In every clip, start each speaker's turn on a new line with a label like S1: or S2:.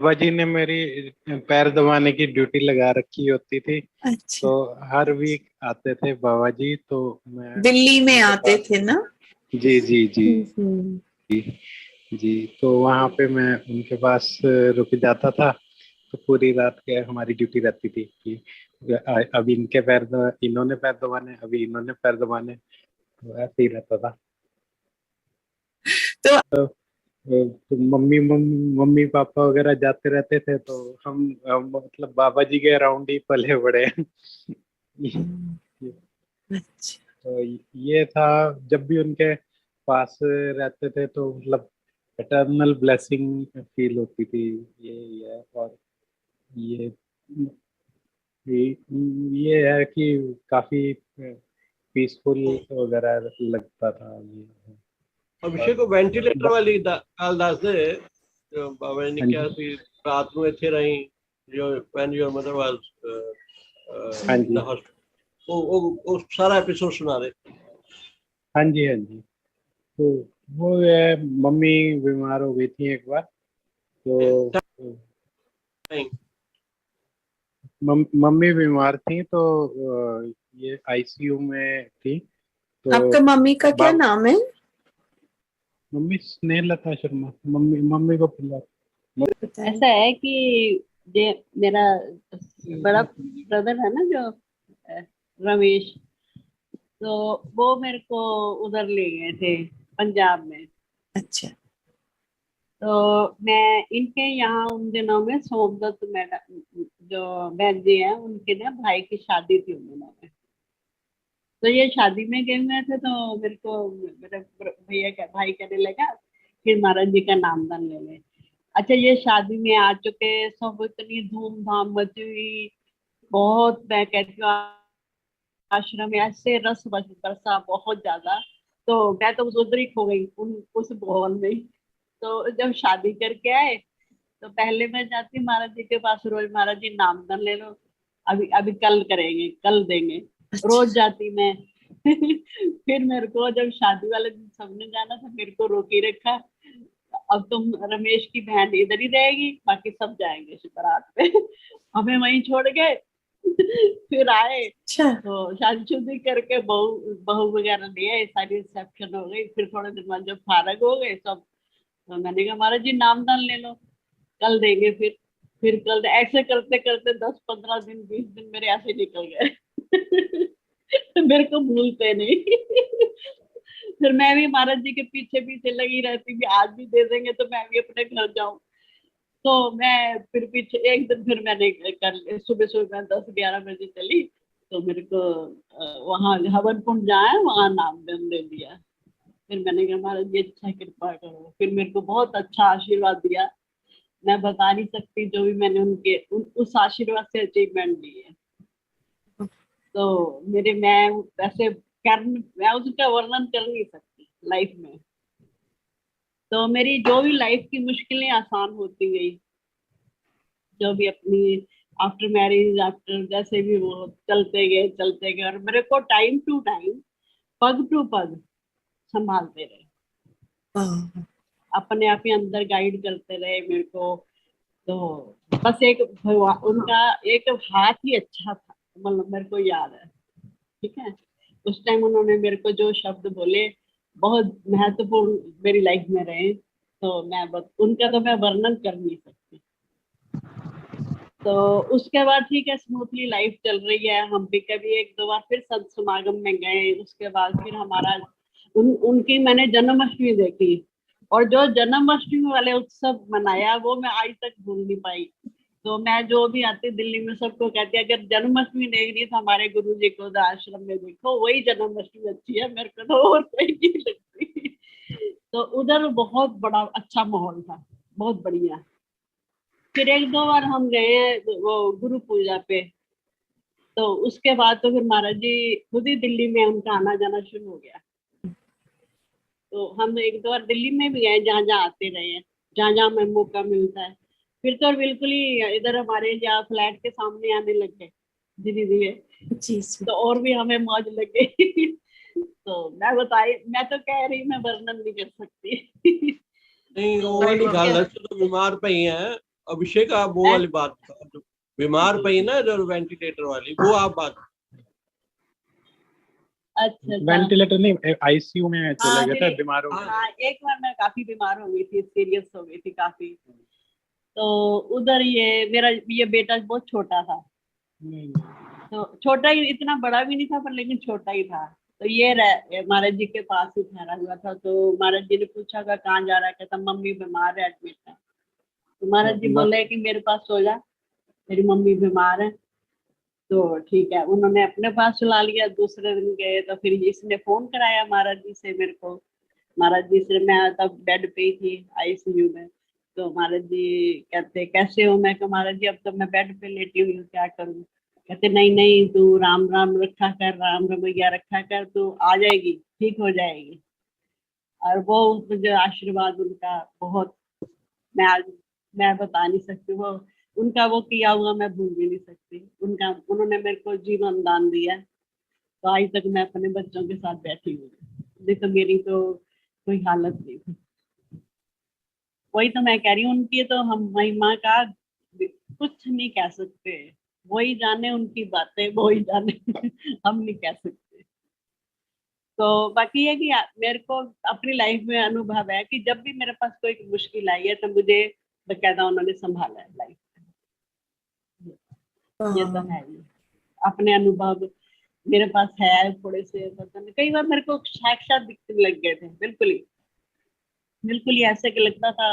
S1: बाबा जी ने मेरी पैर दबाने की ड्यूटी लगा रखी होती थी।
S2: अच्छा।
S1: तो हर वीक आते थे बाबा जी, तो मैं
S2: दिल्ली में
S1: उनके
S2: आते
S1: पास।
S2: थे ना?
S1: जी जी जी
S2: हम्म।
S1: जी। तो वहाँ पे मैं उनके पास रुक जाता था। तो पूरी रात के हमारी ड्यूटी रहती थी कि अभी इन्होंने पैर दबाने, अभी इन्होंने पैर दबाने। तो ऐसे ही रहता था।
S2: तो
S1: तो मम्मी पापा वगैरह जाते रहते थे, तो हम मतलब बाबा जी के अराउंड ही पले बड़े हैं।
S2: अच्छा।
S1: तो ये था, जब भी उनके पास रहते थे तो मतलब एटर्नल ब्लेसिंग फील होती थी। ये है। और ये ये ये है कि काफी पीसफुल वगैरह लगता था ये। और
S3: अभिषेक को वेंटिलेटर वाली गल दस दे जो बाबा जी ने
S1: हाँ
S3: कहा
S1: जी।
S3: सी रात ਨੂੰ ਇੱਥੇ रही जो when your mother was
S1: हाँ
S3: in the
S1: जी।
S3: hospital वो सारा एपिसोड सुना दे।
S1: हाँ जी। हाँ जी। तो वो है, मम्मी बीमार हो गई थी एक बार। तो मम्मी बीमार थी, तो ये आईसीयू में थी। तो
S2: आपका मम्मी का क्या
S1: बाब
S2: नाम है?
S1: Mummy Snehlata Sharma. Mummy mummy को पिला।
S2: बताइए।
S4: ऐसा है कि ये मेरा बड़ा ब्रदर है ना जो रमेश, तो वो मेरे को उधर ले गए थे पंजाब में।
S2: अच्छा।
S4: तो मैं इनके यहाँ उन दिनों में सोमदत्त मैडम जो बहन जी हैं उनके ना भाई की शादी थी उन दिनों में। तो ये शादी में गए हुए थे, तो मेरे को मेरे भैया का भाई कहने लगा फिर महाराज जी का नामदान ले ले। अच्छा, ये शादी में आ चुके, सब इतनी धूमधाम मची हुई, बहुत, मैं कहती हूँ आश्रम में ऐसे रस बरसा बहुत ज्यादा। तो मैं तो उधर ही खो गई उस भवन में ही। तो जब शादी करके आए तो पहले मैं जाती महाराज जी के पास रोज, महाराज जी नामदान ले लो, अभी अभी कल करेंगे, कल देंगे, रोज
S2: अच्छा।
S4: जाती मैं। फिर मेरे को जब शादी वाले दिन सबने जाना था, मेरे को रोकी रखा, अब तुम रमेश की बहन इधर ही रहेगी, बाकी सब जाएंगे बारात पे। हमें वहीं छोड़ गए। फिर आए
S2: अच्छा।
S4: तो शादी शुदी करके बहू बहू वगैरह ले आए, सारी रिसेप्शन हो गई। फिर थोड़े दिन बाद जब फारग हो गए सब, तो मैंने कहा महाराज जी नामदान ले लो, कल देंगे। फिर कल ऐसे करते करते 10-15 दिन 20 दिन मेरे ऐसे निकल गए। मेरे को भूलते नहीं। फिर मैं भी महाराज जी के पीछे पीछे लगी रहती भी, आज भी दे देंगे तो मैं भी अपने घर जाऊं। तो मैं फिर पीछे एक दिन फिर मैंने कर सुबह सुबह मैं 10-11 बजे चली, तो मेरे को वहां हवन कुंड जहाँ है वहां नामदान दे दिया। फिर मैंने कहा महाराज जी अच्छा कृपा करो, फिर मेरे को बहुत अच्छा आशीर्वाद दिया। मैं बता नहीं सकती जो भी मैंने उस आशीर्वाद से अचीवमेंट ली है। तो मेरे मैं वैसे मैं उसका वर्णन कर नहीं सकती लाइफ में। तो मेरी जो भी लाइफ की मुश्किलें आसान होती गई, जो भी अपनी आफ्टर मैरिज आफ्टर जैसे भी वो चलते गए, और मेरे को टाइम टू टाइम पग टू पग संभालते रहे,
S2: वाह।
S4: अपने आप ही अंदर गाइड करते रहे मेरे को। तो बस एक भगवान उनका एक हाथ ही अच्छा था, मतलब मेरे को याद है। ठीक है, उस टाइम उन्होंने मेरे को जो शब्द बोले बहुत महत्वपूर्ण मेरी लाइफ में रहे। तो मैं बस उनका तो मैं वर्णन कर नहीं सकती। तो उसके बाद ठीक है, स्मूथली लाइफ चल रही है। हम भी कभी एक दो बार फिर संत समागम में गए, उसके बाद फिर हमारा उनकी मैंने जन्माष्टमी देखी, और जो जन्माष्टमी वाले उत्सव मनाया वो मैं आज तक भूल नहीं पाई। तो मैं जो भी आती दिल्ली में सबको कहती है अगर जन्माष्टमी देखनी है तो हमारे गुरु जी को आश्रम में देखो, वही जन्माष्टमी अच्छी है, मेरे को तो और कोई नहीं लगती। तो उधर बहुत बड़ा अच्छा माहौल था, बहुत बढ़िया। फिर एक दो बार हम गए हैं वो गुरु पूजा पे, तो उसके बाद तो फिर महाराज जी खुद ही दिल्ली में उनका आना जाना शुरू हो गया। तो हम एक दो बार दिल्ली में भी गए, जहाँ जहाँ आते रहे हैं, जहाँ जहाँ हमें मौका मिलता है। फिर तो बिल्कुल ही इधर हमारे यहाँ फ्लैट के सामने आने लग गए धीरे धीरे,
S2: जी।
S4: तो और भी हमें मौज लग गई। तो मैं तो कह रही मैं वर्णन नहीं कर सकती।
S3: नहीं वो वाली गल है, तो बीमार पई है अभिषेक आप वो वाली बात जो बीमार पई ना, जो वेंटिलेटर वाली, वो आप बात।
S4: अच्छा अच्छा।
S1: वेंटिलेटर नहीं, आईसीयू में चले
S4: हाँ,
S1: गए थे,
S4: मेरे-
S1: बीमार हो गए।
S4: हाँ, एक बार मैं काफी बीमार हो गई थी, सीरियस हो गई थी काफी। तो उधर ये मेरा ये बेटा बहुत छोटा था, तो छोटा ही, इतना बड़ा भी नहीं था पर लेकिन छोटा ही था। तो ये महाराज जी के पास ही ठहरा हुआ था। तो महाराज जी ने पूछा कि कहाँ जा रहा है, कहता मम्मी बीमार है, एडमिट है। तो महाराज जी बोले कि मेरे पास सो जा, मेरी मम्मी बीमार है। तो ठीक है, उन्होंने अपने पास सुला लिया। दूसरे दिन गए तो फिर इसने फोन कराया महाराज जी से मेरे को। महाराज जी से, मैं तब बेड पे ही थी आईसीयू में। तो महाराज जी कहते कैसे हो, मैं कहा महाराज जी अब तो मैं बेड पे लेटी हुई हूँ, क्या करूँ। कहते नहीं नहीं, तू राम राम रखा कर, राम रमैया रखा कर, तू आ जाएगी, ठीक हो जाएगी। और वो मुझे आशीर्वाद उनका बहुत, मैं आज मैं बता नहीं सकती। वो उनका वो किया हुआ मैं भूल भी नहीं सकती। उनका, उन्होंने मेरे को जीवन दान दिया, तो आज तक मैं अपने बच्चों के साथ बैठी हुई हूँ। देखो मेरी तो कोई हालत नहीं थी। वही तो मैं कह रही हूँ, उनकी तो हम महिमा का कुछ नहीं कह सकते। वही जाने उनकी बातें, वही जाने हम नहीं कह सकते। तो बाकी है कि मेरे को अपनी लाइफ में अनुभव है कि जब भी मेरे पास कोई मुश्किल आई है तो मुझे बकायदा उन्होंने संभाला है लाइफ में। ये तो है ही, अपने अनुभव मेरे पास है थोड़े से। पता नहीं, कई बार मेरे को साक्षात दिखने लग गए थे, बिल्कुल ही ऐसे कि लगता था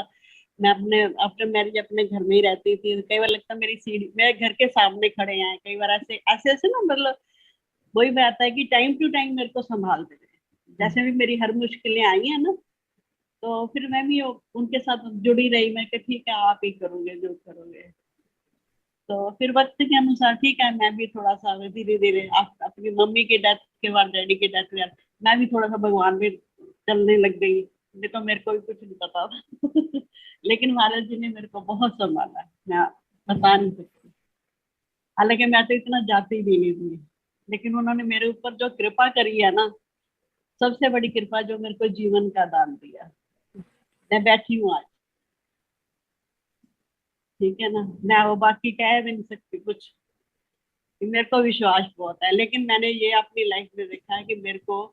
S4: मैं अपने आफ्टर मैरिज अपने घर में ही रहती थी। कई बार लगता मेरी सीढ़ी मेरे घर के सामने खड़े हैं। कई बार ऐसे ऐसे ऐसे ना, मतलब वही बात है कि टाइम टू टाइम मेरे को संभालते रहे। जैसे भी मेरी हर मुश्किलें आई है ना, तो फिर मैं भी उनके साथ जुड़ी रही। मैं कि ठीक है, आप ही करोगे जो करोगे। तो फिर वक्त के अनुसार ठीक है, मैं भी थोड़ा सा धीरे धीरे, अपनी मम्मी की डेथ के बाद, डैडी की डेथ के बाद, मैं भी थोड़ा सा भगवान में चलने लग गई। नहीं तो मेरे को भी कुछ नहीं पता था लेकिन महाराज जी ने मेरे को बहुत संभाला है, मैं बता नहीं सकती। हालांकि मैं तो इतना जाती भी नहीं थी, लेकिन उन्होंने मेरे ऊपर जो कृपा करी है ना, सबसे बड़ी कृपा, जो मेरे को जीवन का दान दिया। मैं बैठी हूँ आज, ठीक है ना। मैं वो बाकी कह भी नहीं सकती कुछ, मेरे को विश्वास बहुत है। लेकिन मैंने ये अपनी लाइफ में देखा है कि मेरे को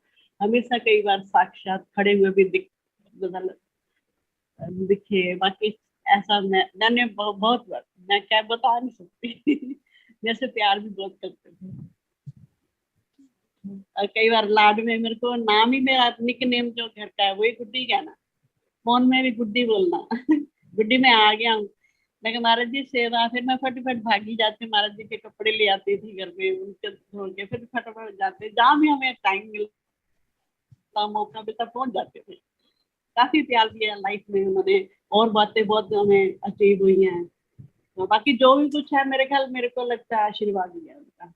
S4: हमेशा कई बार साक्षात खड़े हुए भी मतलब दिखे। बाकी ऐसा मैंने बहुत बार, मैं क्या बता नहीं सकती मेरे से प्यार भी बहुत करते थे। और कई बार लाड में मेरे को नाम ही, मेरा निक नेम जो घर का है वही गुड्डी कहना, फोन में भी गुड्डी बोलना गुड्डी मैं आ गया हूँ। लेकिन महाराज जी सेवा, फिर मैं फटाफट भागी जाती, महाराज जी के कपड़े ले आती थी घर में, उनके धो के फिर फटाफट जाते, जहाँ भी हमें टाइम मिलता, मौका मिलता, पहुंच जाते थे। काफी प्यार दिया लाइफ में उन्होंने, और बातें बहुत हमें अचीव हुई हैं। तो बाकी जो भी कुछ है, मेरे ख्याल, मेरे को लगता है आशीर्वाद ही है उनका।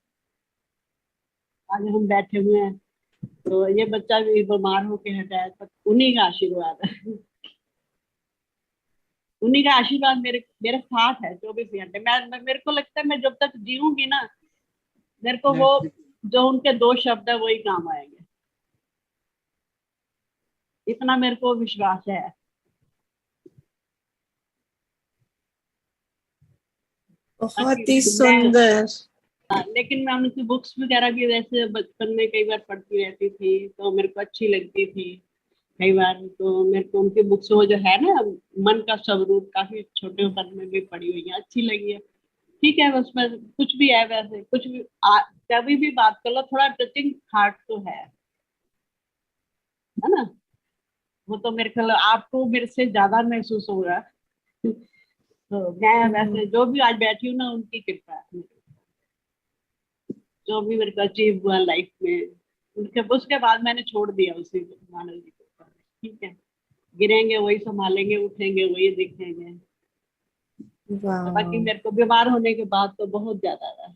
S4: आज हम बैठे हुए हैं, तो ये बच्चा भी बीमार होके हटा है, तो उन्हीं का आशीर्वाद है उन्हीं का आशीर्वाद मेरे मेरे साथ है 24 घंटे। मेरे को लगता है मैं जब तक जीऊंगी ना, मेरे को वो जो उनके दो शब्द है वही काम आएंगे, इतना मेरे को विश्वास है।
S2: बहुत ही सुंदर।
S4: लेकिन मैं उनकी बुक्स वगैरह भी वैसे बचपन में कई बार पढ़ती रहती थी, तो मेरे को अच्छी लगती थी। कई बार तो मेरे को उनकी बुक्स, वो जो है ना, मन का स्वरूप, काफी छोटे उम्र में भी पढ़ी हुई है, अच्छी लगी है। ठीक है, बस मैं कुछ भी है वैसे, कुछ भी कभी भी बात कर लो, थोड़ा टचिंग हार्ट तो है ना। वो तो मेरे ख्याल आपको मेरे से ज्यादा महसूस होगा तो मैं वैसे जो भी आज बैठी हूँ ना, उनकी कृपा है। जो भी मेरे को अचीव हुआ लाइफ में, उनके उसके बाद मैंने छोड़ दिया उसी मानव जी के ऊपर। ठीक है, गिरेंगे वही संभालेंगे, उठेंगे वही देखेंगे। तो बाकी मेरे को बीमार होने के बाद तो बहुत ज्यादा रहा।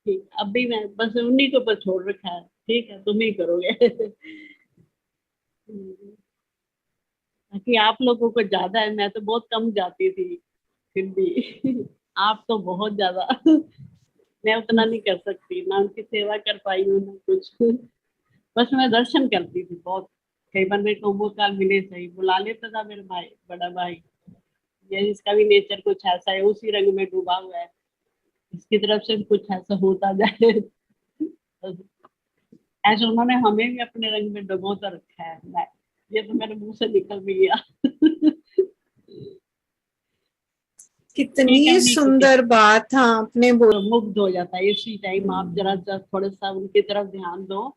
S4: ठीक, अब भी मैं बस उन्हीं के ऊपर छोड़ रखा है, ठीक है तुम ही करोगे बाकी आप लोगों को ज्यादा है, मैं तो बहुत कम जाती थी फिर भी आप तो बहुत ज्यादा मैं उतना नहीं कर सकती, ना उनकी सेवा कर पाई हूँ ना कुछ बस मैं दर्शन करती थी बहुत। कई बार मेरे को मौका मिले, सही बुला लेता था मेरे भाई, बड़ा भाई, ये इसका भी नेचर कुछ ऐसा है, उसी रंग में डूबा हुआ है, इसकी तरफ से भी कुछ ऐसा होता जाए। ऐसे उन्होंने हमें भी अपने रंग में डुबो कर रखा है। ये तो मेरे मुंह से निकल भी गया।
S2: कितनी सुंदर बात। हाँ, आपने बोला।
S4: मुग्ध हो जाता है इसी टाइम। आप जरा थोड़ा सा उनकी तरफ ध्यान दो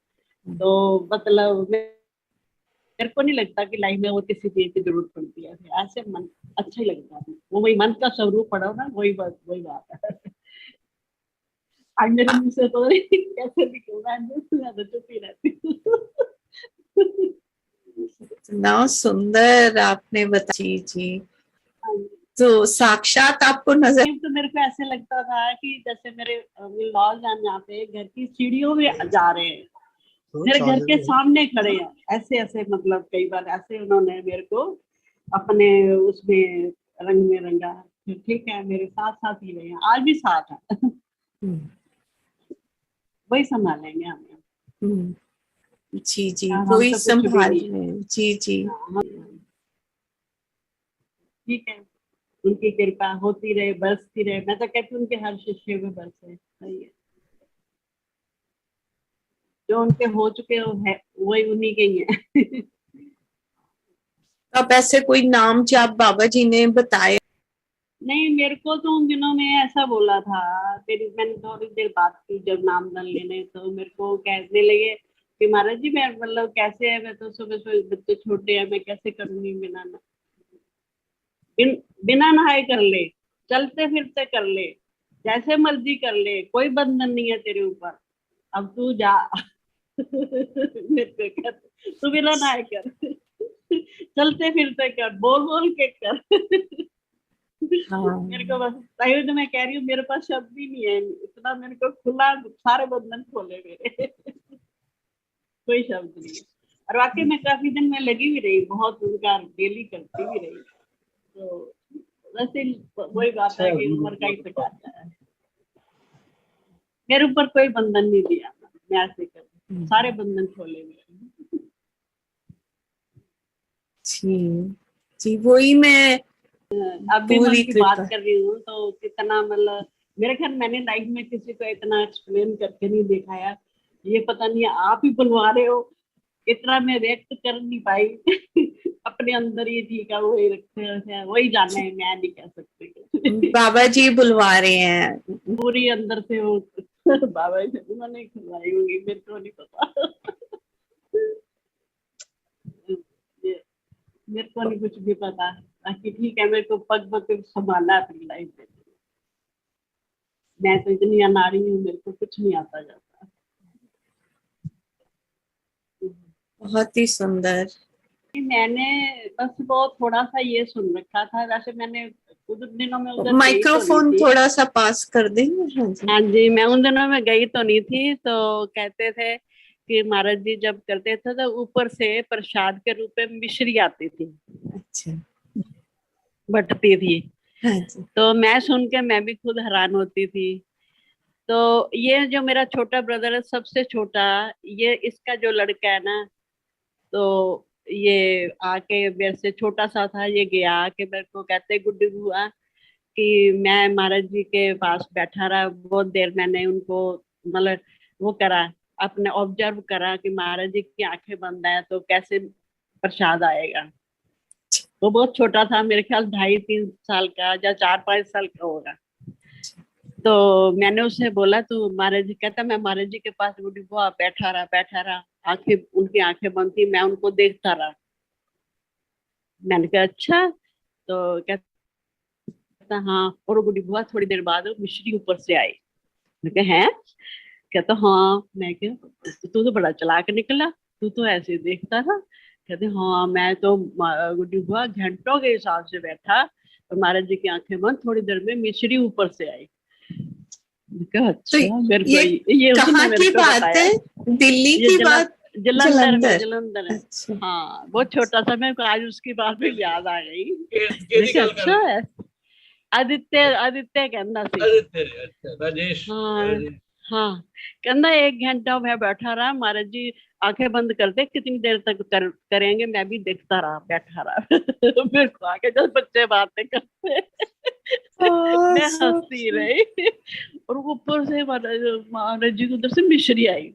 S4: तो मतलब मेरे को नहीं लगता कि लाइफ में और किसी चीज की जरूरत पड़ती है। ऐसे मन अच्छा ही लगता है, वो वही मन का स्वरूप पढ़ो ना, वही बात है। आज मेरे मुंह से तो कैसे निकल रहा है, मैं तो चुप ही रहती हूँ।
S2: इतना सुंदर आपने बताया। जी, तो साक्षात आपको नजर।
S4: तो मेरे को ऐसे लगता था कि जैसे मेरे लॉज यहाँ पे घर की सीढ़ियों में जा रहे हैं, मेरे घर के सामने खड़े हैं, ऐसे ऐसे मतलब कई बार ऐसे उन्होंने मेरे को अपने उसमें रंग में रंगा। ठीक है, मेरे साथ साथ ही रहे हैं, आज भी साथ है। वही संभालेंगे हमें।
S2: जी जी,
S4: हम
S2: वही
S4: तो कुछ भी
S2: संभाल
S4: नहीं।
S2: रहे हैं। जी जी,
S4: ठीक है, उनकी कृपा होती रहे, बरसती रहे। मैं तो कहती हूँ उनके हर शिष्य में बरसे। सही है, जो उनके हो चुके है वही उन्हीं के ही है।
S2: अब ऐसे कोई नाम जो आप बाबा जी ने बताया?
S4: नहीं, मेरे को तो उन दिनों में ऐसा बोला था। फिर मैंने थोड़ी देर बात की जब नामदान लेने, तो मेरे को कहने लगे कि महाराज जी मैं मतलब कैसे है, मैं तो सुबह सुबह बच्चे छोटे हैं, मैं कैसे करूंगी बिना बिना नहाए कर ले, चलते फिरते कर ले, जैसे मर्जी कर ले, कोई बंधन नहीं है तेरे ऊपर, अब तू जा। मेरे को कहते तू बिना नहाए कर, चलते फिरते कर, बोल बोल के कर।
S2: हाँ।
S4: मेरे को बस तभी तो मैं कह रही हूँ, मेरे पास शब्द ही नहीं है इतना, मेरे को खुला सारे बंधन खोले मेरे। कोई शब्द नहीं है। और वाकई में काफी दिन में लगी भी रही, बहुत उनका डेली करती भी रही। तो वैसे वही बात है कि उम्र का ही तकाजा है। मेरे ऊपर कोई बंधन नहीं दिया, मैं ऐसे कर सारे बंधन खोले मेरे।
S2: जी जी, वही मैं
S4: अभी मैं
S2: पूरी
S4: उनकी
S2: कृपा।
S4: बात कर रही हूँ तो कितना मतलब मेरे ख्याल मैंने लाइफ में किसी को इतना एक्सप्लेन करके नहीं दिखाया। ये पता नहीं आप ही बुलवा रहे हो, इतना मैं व्यक्त कर नहीं पाई। अपने अंदर ही ठीक है, वही रखते हैं, वही जाना है, मैं नहीं कह सकती।
S2: बाबा जी बुलवा रहे हैं।
S4: पूरी अंदर से वो बाबा जी उन्होंने खिलवाई होगी, मेरे को नहीं पता। मेरे को नहीं कुछ भी पता। बाकी ठीक है, मेरे को पग पग संभाला अपनी लाइफ में। मैं तो इतनी अनाड़ी हूँ, मेरे को कुछ नहीं आता जाता।
S2: बहुत ही सुंदर।
S4: मैंने बस वो थोड़ा सा ये सुन रखा था, वैसे मैंने कुछ दिनों में उधर
S2: माइक्रोफोन थोड़ा सा पास कर देंगे? हाँ जी।
S4: हाँ जी, मैं उन दिनों में गई तो नहीं थी, तो कहते थे कि महाराज जी जब करते थे तो ऊपर से प्रसाद के रूप में मिश्री आती थी।
S2: अच्छा।
S4: बटती थी।
S2: हाँ जी।
S4: तो मैं सुन के मैं भी खुद हैरान होती थी। तो ये जो मेरा छोटा ब्रदर है, सबसे छोटा, ये इसका जो लड़का है ना, तो ये आके मेरे से छोटा सा था, ये गया आके मेरे को कहते गुड्डी बुआ कि मैं महाराज जी के पास बैठा रहा बहुत देर, मैंने उनको मतलब वो करा, अपने ऑब्जर्व करा कि महाराज जी की आंखें बंद है तो कैसे प्रसाद आएगा। वो बहुत छोटा था, मेरे ख्याल 2.5-3 साल का या 4-5 साल का होगा। तो मैंने उससे बोला तू महाराज जी, कहता मैं महाराज जी के पास बुढ़ी बुआ बैठा रहा, आंखें उनकी आंखें बंद थी, मैं उनको देखता रहा। मैंने कहा अच्छा। तो कहता हाँ, और बुढ़ी बुआ थोड़ी देर बाद मिश्री ऊपर से आई। मैं कहा है? कहता हाँ। मैं क्या, तू तो बड़ा चालाक निकला, तू तो ऐसे देखता था। कहते हाँ, मैं तो गुड्डी बुआ घंटों के हिसाब से बैठा और महाराज जी की आंखें बंद, थोड़ी देर में मिश्री ऊपर से आई। अच्छा,
S2: तो
S4: मेरे को
S2: ये
S4: उसने
S2: कहाँ
S4: मेरे
S2: की
S4: को
S2: बात
S4: बताया।
S2: है? दिल्ली की बात?
S4: जलंधर है।
S2: अच्छा।
S4: हाँ, बहुत छोटा था, मेरे को आज उसकी बात भी याद आ गई। अच्छा है, आदित्य कहना सी।
S3: आदित्य, अच्छा, राजेश।
S4: हाँ हाँ, कहना 1 घंटा मैं बैठा रहा, महाराज जी आंखें बंद कर दे, कितनी देर तक करेंगे, मैं भी देखता रहा, बैठा रहा। फिर को आके जब बच्चे बातें करते, मैं
S2: so
S4: हंसती रही। और ऊपर से महाराज जी को उधर से मिश्री आई,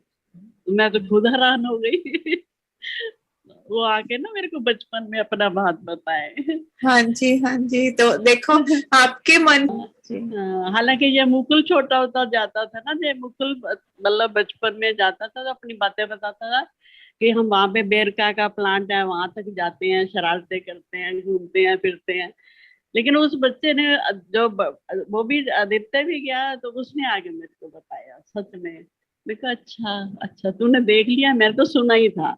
S4: मैं तो खुद हैरान हो गई। वो आके ना मेरे को बचपन में अपना बात बताए।
S2: हाँ जी, हाँ जी, तो देखो आपके मन जी,
S4: हालांकि ये मुकुल छोटा होता जाता था ना, ये मुकुल मतलब बचपन में जाता था तो अपनी बातें बताता था कि हम वहां पे बेरका का प्लांट है, वहां तक जाते हैं, शरारतें करते हैं, घूमते हैं, फिरते हैं। लेकिन उस बच्चे ने वो भी आदित्य भी गया, तो उसने आगे मेरे को बताया सच में। मैं कहा अच्छा अच्छा, तूने देख लिया, मैं तो सुना ही था।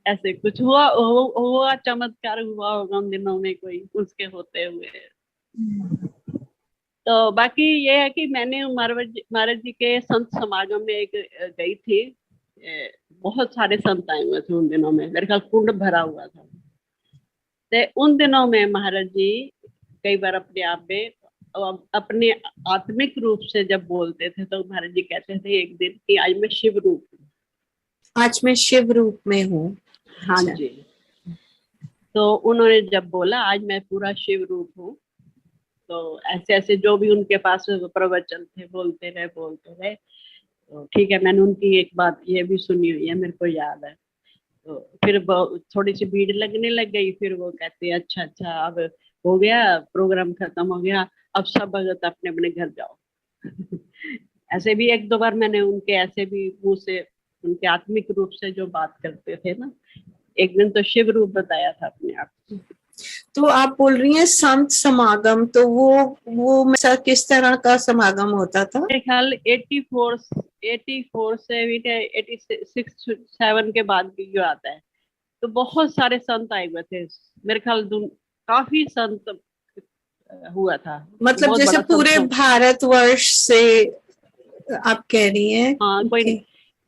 S4: ऐसे कुछ हुआ चमत्कार हुआ होगा उन दिनों में कोई उसके होते हुए। तो बाकी ये है कि मैंने महाराज जी के संत समागम में एक गई थी। बहुत सारे संत आए हुए थे उन दिनों में, मेरे ख्याल कुंड भरा हुआ था। तो उन दिनों में महाराज जी कई बार अपने आप में अपने आत्मिक रूप से जब बोलते थे तो महाराज जी कहते थे एक दिन कि आज मैं शिव रूप हूँ।
S2: आज मैं शिव रूप में हूँ।
S4: हाँ
S2: अच्छा।
S4: जी। तो उन्होंने जब बोला आज मैं पूरा शिव रूप हूँ, तो ऐसे ऐसे जो भी उनके पास प्रवचन थे बोलते रहे। तो ठीक है, मैंने उनकी एक बात ये भी सुनी हुई है, मेरे को याद है। तो फिर थोड़ी सी भीड़ लगने लग गई, फिर वो कहते हैं अच्छा अच्छा अब हो गया, प्रोग्राम खत्म हो गया, अब सब भगत अपने अपने घर जाओ। ऐसे भी 1-2 बार मैंने उनके ऐसे भी मुंह से उनके आत्मिक रूप से जो बात करते थे ना, एक दिन तो शिव रूप बताया था अपने आप।
S2: तो आप बोल रही हैं संत समागम, तो वो किस तरह का समागम होता था?
S4: मेरे ख्याल 84 से भी 86-87 के बाद भी जो आता है, तो बहुत सारे संत आए हुए थे। मेरे ख्याल काफी संत हुआ था,
S2: मतलब
S4: बहुत
S2: जैसे
S4: बड़ा
S2: पूरे
S4: संत।
S2: भारतवर्ष से आप कह रही हैं?
S4: हाँ,
S2: ओके।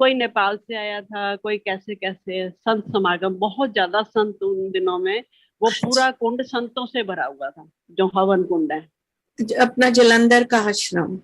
S4: कोई नेपाल से आया था, कोई कैसे कैसे संत समागम, बहुत ज्यादा संत उन दिनों में। वो पूरा कुंड संतों से भरा हुआ था, जो हवन कुंड है।
S2: अपना जालंधर का आश्रम।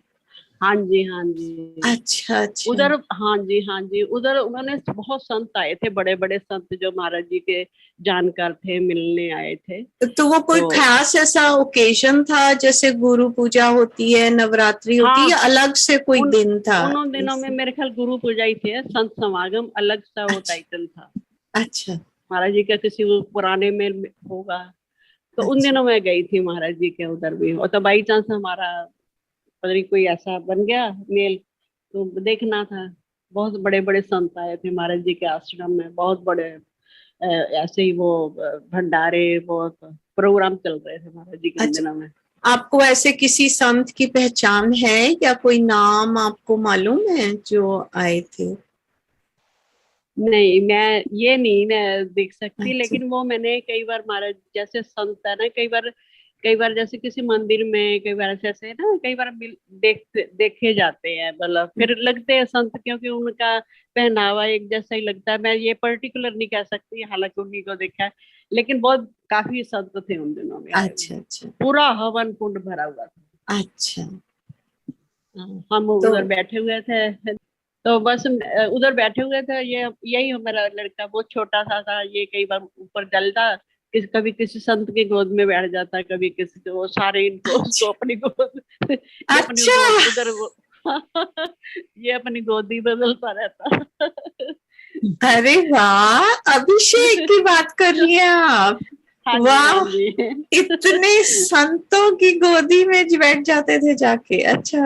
S4: हाँ जी, हाँ जी।
S2: अच्छा अच्छा।
S4: उधर हाँ जी, हाँ जी, उधर उन्होंने बहुत संत आए थे, बड़े बड़े संत जो महाराज जी के जानकार थे, मिलने आए थे।
S2: तो वो कोई
S4: तो
S2: खास ऐसा ओकेजन था, जैसे गुरु पूजा होती है, नवरात्रि होती है,
S4: हाँ,
S2: या अलग से कोई
S4: उन
S2: दिन था?
S4: उन दिनों में मेरे ख्याल गुरु पूजा ही थे, संत समागम अलग सा वो
S2: अच्छा
S4: टाइटल था।
S2: अच्छा
S4: महाराज जी का किसी वो पुराने में होगा। तो उन
S2: अच्छा।
S4: दिनों में गई थी महाराज जी के उधर भी, और तो बाई चांस हमारा पता नहीं कोई ऐसा बन गया मेल, तो देखना था। बहुत बड़े बड़े संत आए थे महाराज जी के आश्रम में, बहुत बड़े ऐसे ही वो भंडारे, बहुत प्रोग्राम चल रहे थे महाराज जी के उन
S2: अच्छा,
S4: दिनों में।
S2: आपको ऐसे किसी संत की पहचान है या कोई नाम आपको मालूम है जो आए थे?
S4: नहीं, मैं देख सकती,
S2: अच्छा
S4: लेकिन वो मैंने कई बार महाराज जैसे संत है ना, कई बार जैसे किसी मंदिर में कई बार ऐसे ऐसे ना, कई बार देखे जाते हैं, मतलब फिर लगते हैं संत, क्योंकि उनका पहनावा एक जैसा ही लगता है। मैं ये पर्टिकुलर नहीं कह सकती, हालांकि उन्हीं को देखा है, लेकिन बहुत काफी संत थे उन दिनों में आए हुए।
S2: अच्छा अच्छा
S4: पूरा हवन कुंड भरा हुआ था।
S2: अच्छा।
S4: हम
S2: तो
S4: उधर बैठे हुए थे, तो बस उधर बैठे हुए थे। यही हमारा लड़का बहुत छोटा सा था, ये कई बार ऊपर जलता, कभी किसी संत की गोद में बैठ जाता, कभी किसी को, वो सारे इनको उसको
S2: अच्छा
S4: अपनी गोद, ये अपनी
S2: अच्छा।
S4: गोद उधर वो ये अपनी गोदी बदलता रहता।
S2: अरे वाह, अभिषेक की बात कर रही हैं आप?
S4: हाँ जी, हाँ
S2: वाह,
S4: जी।
S2: इतने संतों की गोदी में बैठ जाते थे जाके। अच्छा।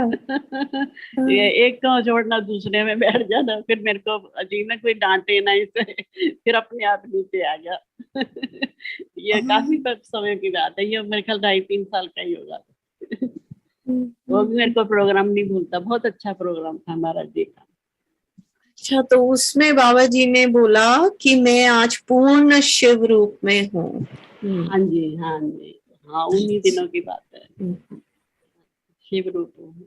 S4: ये एक को छोड़ना दूसरे में बैठ जाना, फिर मेरे को अजीब ना कोई डांटे ना इसे, फिर अपने आप नीचे आ गया। ये काफी समय की बात है, ये मेरे ख्याल 2.5-3 साल का ही होगा। वो भी मेरे को प्रोग्राम नहीं भूलता, बहुत अच्छा प्रोग्राम था महाराज जी का।
S2: अच्छा, तो उसमें बाबा जी ने बोला कि मैं आज पूर्ण शिव रूप में हूँ।
S4: हाँ जी, हाँ जी, हाँ, उन्हीं दिनों की बात है, शिव रूप में।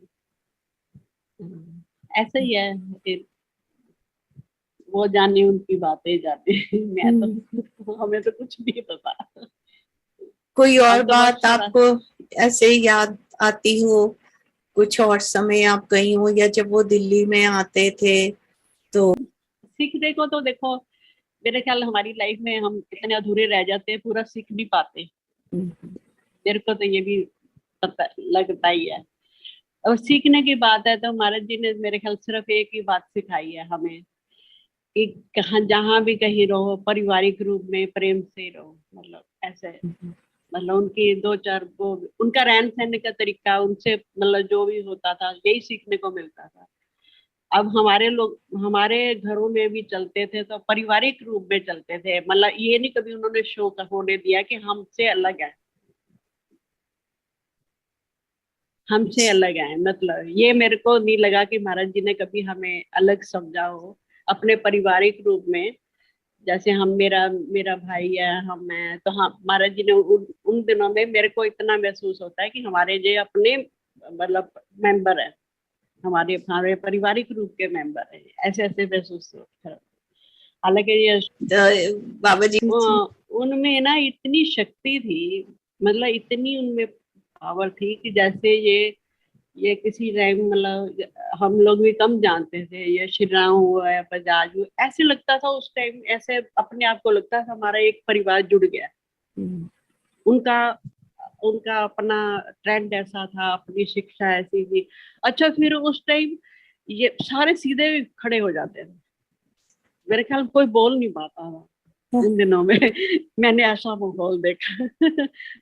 S4: ऐसा ही है फिर, वो जाने उनकी बातें जाने। मैं तो, हमें तो कुछ नहीं पता।
S2: कोई और
S4: अब तो
S2: बात
S4: बस
S2: आपको ऐसे ही याद आती हो? कुछ और समय आप गई हो, या जब वो दिल्ली में आते थे तो?
S4: सीखने को तो देखो, मेरे ख्याल हमारी लाइफ में हम इतने अधूरे रह जाते हैं, पूरा सीख नहीं पाते। मेरे को तो ये भी पता लगता ही है। और सीखने की बात है तो महाराज जी ने मेरे ख्याल सिर्फ एक ही बात सिखाई है हमें कि कहाँ जहाँ भी कहीं रहो, पारिवारिक रूप में प्रेम से रहो। मतलब ऐसे, मतलब उनकी दो चार वो उनका रहन सहन का तरीका, उनसे मतलब जो भी होता था यही सीखने को मिलता था। अब हमारे लोग हमारे घरों में भी चलते थे तो पारिवारिक रूप में चलते थे, मतलब ये नहीं कभी उन्होंने शो होने दिया कि हमसे अलग है, हमसे अलग है। मतलब ये मेरे को नहीं लगा कि महाराज जी ने कभी हमें अलग समझा हो अपने पारिवारिक रूप में। जैसे हम मेरा मेरा भाई है, हम हैं, तो हम महाराज जी ने उन दिनों में मेरे को इतना महसूस होता है कि हमारे जो अपने मतलब मेंबर है, हमारे हमारे पारिवारिक रूप के मेंबर है, ऐसे ऐसे महसूस होता है। हालांकि ये
S2: बाबा जी
S4: उनमें ना इतनी शक्ति थी, मतलब इतनी उनमें पावर थी कि जैसे ये किसी टाइम मतलब हम लोग भी कम जानते थे, ये श्री राम हुआ या बजाज हुआ, ऐसे लगता था उस टाइम, ऐसे अपने आप को लगता था हमारा एक परिवार जुड़ गया। उनका उनका अपना ट्रेंड ऐसा था, अपनी शिक्षा ऐसी थी। अच्छा, फिर उस टाइम ये सारे सीधे खड़े हो जाते थे, मेरे ख्याल कोई बोल नहीं पाता था उन दिनों में। मैंने ऐसा माहौल देखा।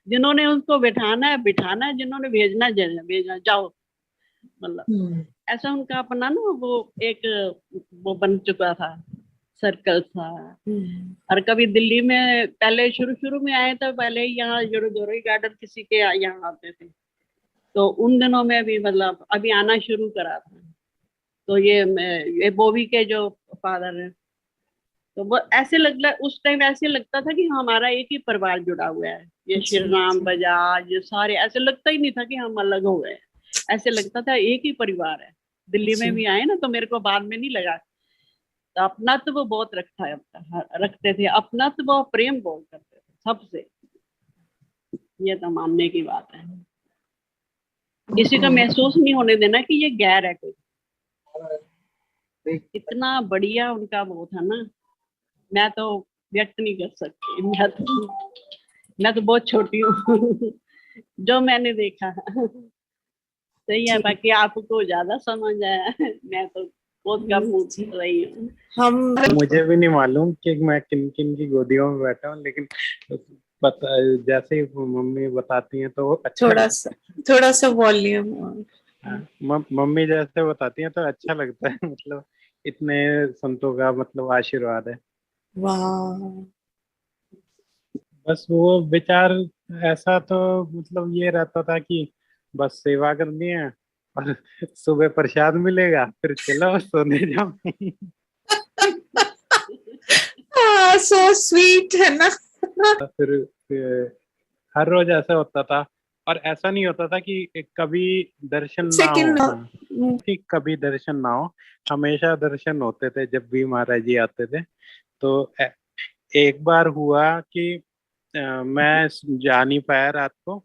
S4: जिन्होंने उसको बिठाना है बिठाना है, जिन्होंने भेजना भेजना जाओ, मतलब ऐसा उनका अपना ना वो एक वो बन चुका था, सर्कल था। और कभी दिल्ली में पहले शुरू शुरू में आए तो पहले यहाँ जोरी गार्डन किसी के यहाँ आते थे, तो उन दिनों में भी मतलब अभी आना शुरू करा था। तो ये बॉबी के जो फादर है, तो वो ऐसे उस टाइम ऐसे लगता था कि हमारा एक ही परिवार जुड़ा हुआ है। ये श्री राम बजाज ये सारे, ऐसे लगता ही नहीं था कि हम अलग हो गए, ऐसे लगता था एक ही परिवार है। दिल्ली में भी आए ना तो मेरे को बाद में नहीं लगा। तो अपना तो वो बहुत रखते थे, अपना तो वो प्रेम बहुत करते थे सबसे, ये तो मानने की बात है। किसी को महसूस नहीं होने देना कि ये गैर है कोई। इतना बढ़िया उनका वो था ना, मैं तो व्यक्त नहीं कर सकती। मैं तो बहुत छोटी हूँ। जो मैंने देखा सही है, बाकी आपको ज्यादा समझ आया, मैं तो बहुत कम रही हूँ।
S2: हम
S1: मुझे भी नहीं मालूम कि मैं किन किन की गोदियों में बैठा हूँ, लेकिन पता जैसे ही मम्मी बताती हैं तो अच्छा
S2: थोड़ा सा वॉल्यूम।
S1: मम्मी जैसे बताती हैं तो अच्छा लगता है। मतलब इतने संतों का मतलब आशीर्वाद है।
S2: वाह,
S1: बस वो विचार ऐसा तो मतलब ये रहता था कि बस सेवा करनी है और सुबह प्रसाद मिलेगा, फिर चलो सोने जाओ।
S2: सो स्वीट है ना।
S1: फिर हर रोज ऐसा होता था, और ऐसा नहीं होता था कि कभी दर्शन ना हो।
S2: सेकंड
S1: हाँ, कि कभी दर्शन ना हो, हमेशा दर्शन होते थे जब भी महाराज जी आते थे। तो एक बार हुआ कि मैं जा नहीं पाया रात को,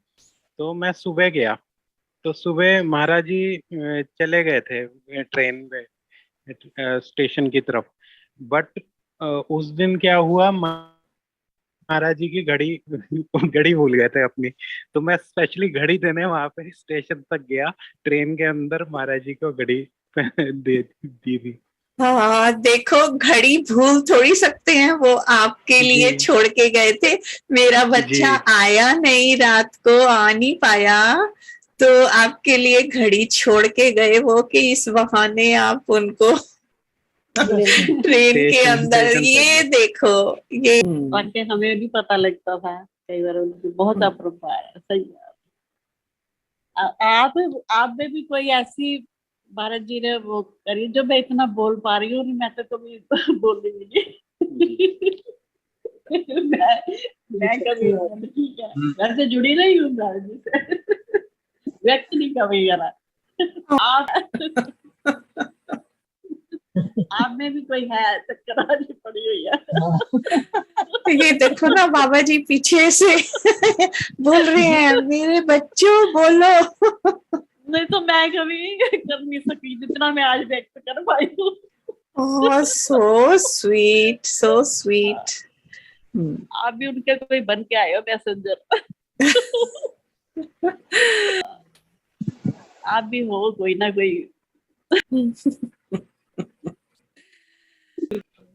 S1: तो मैं सुबह गया। तो सुबह महाराज जी चले गए थे ट्रेन में स्टेशन की तरफ। बट उस दिन क्या हुआ, महाराज जी की घड़ी घड़ी भूल गए थे अपनी। तो मैं स्पेशली घड़ी देने वहां पे स्टेशन तक गया, ट्रेन के अंदर महाराज जी को घड़ी दे दी थी।
S2: हाँ, देखो घड़ी भूल थोड़ी सकते हैं, वो आपके लिए छोड़ के गए थे। मेरा बच्चा आया नहीं, रात को आ नहीं पाया, तो आपके लिए घड़ी छोड़ के गए वो, कि इस बहाने आप उनको ट्रेन के अंदर ये देखो। ये
S4: वाकई हमें भी पता लगता था कई बार, उनकी बहुत अप्रूपा है। सही है। आप में भी कोई ऐसी भारत जी ने वो करी जो मैं इतना बोल पा रही हूँ, मैं तो कभी बोल नहीं मिली। मैं कभी ठीक है, वैसे जुड़ी रही हूँ भारत जी से, व्यक्त नहीं कभी करा। आप में भी कोई है टकरानी पड़ी हुई है।
S2: ये देखो ना, बाबा जी पीछे से बोल रहे हैं, मेरे बच्चों बोलो।
S4: नहीं तो मैं कभी कर नहीं सकी जितना मैं आज व्यक्त कर पाई हूँ।
S2: Oh, so sweet, so sweet.
S4: आप भी उनके कोई बन के आए हो मैसेंजर। आप भी हो कोई ना कोई।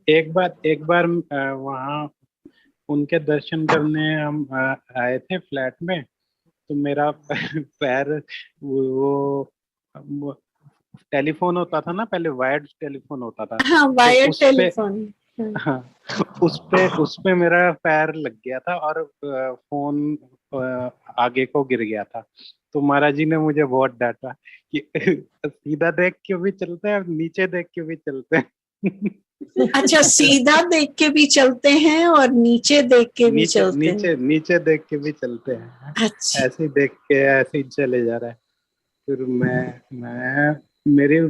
S1: एक बार वहाँ उनके दर्शन करने हम आए थे फ्लैट में, तो मेरा पैर वो टेलीफोन होता था ना, पहले वायर्ड टेलीफोन होता था।
S2: हाँ, वायर्ड टेलीफोन।
S1: हाँ, उस पे मेरा पैर लग गया था और फोन आगे को गिर गया था। तो महाराज जी ने मुझे बहुत डांटा कि सीधा देख के भी चलते हैं, नीचे देख के भी चलते हैं।
S2: अच्छा, सीधा देख के भी चलते हैं और नीचे देख के भी चलते हैं।
S1: नीचे देख के भी चलते हैं।
S2: अच्छा,
S1: ऐसे ही देख के ऐसे ही चले जा रहा है। फिर मैं मेरे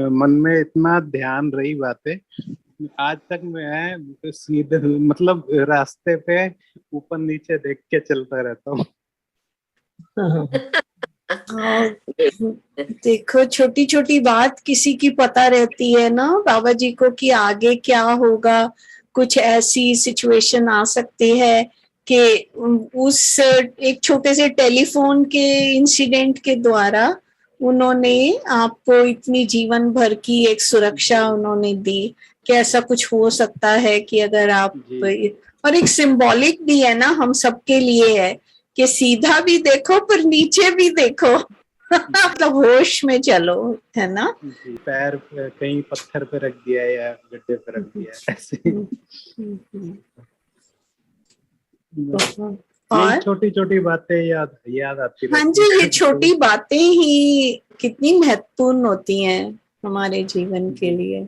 S1: मन में इतना ध्यान रही बातें, आज तक मैं सीधे मतलब रास्ते पे ऊपर नीचे देख के चलता रहता हूँ।
S2: देखो, छोटी छोटी बात किसी की पता रहती है ना बाबा जी को कि आगे क्या होगा। कुछ ऐसी सिचुएशन आ सकती है कि उस एक छोटे से टेलीफोन के इंसिडेंट के द्वारा उन्होंने आपको इतनी जीवन भर की एक सुरक्षा उन्होंने दी कि ऐसा कुछ हो सकता है कि अगर आप, और एक सिंबॉलिक भी है ना हम सबके लिए है कि सीधा भी देखो पर नीचे भी देखो। मतलब होश में चलो, है ना।
S1: पैर कहीं पत्थर पे रख दिया या गड्ढे पे रख दिया, ऐसे। और छोटी छोटी बातें याद आती रहती।
S2: हाँ जी, ये छोटी बातें ही कितनी महत्वपूर्ण होती हैं हमारे जीवन के लिए।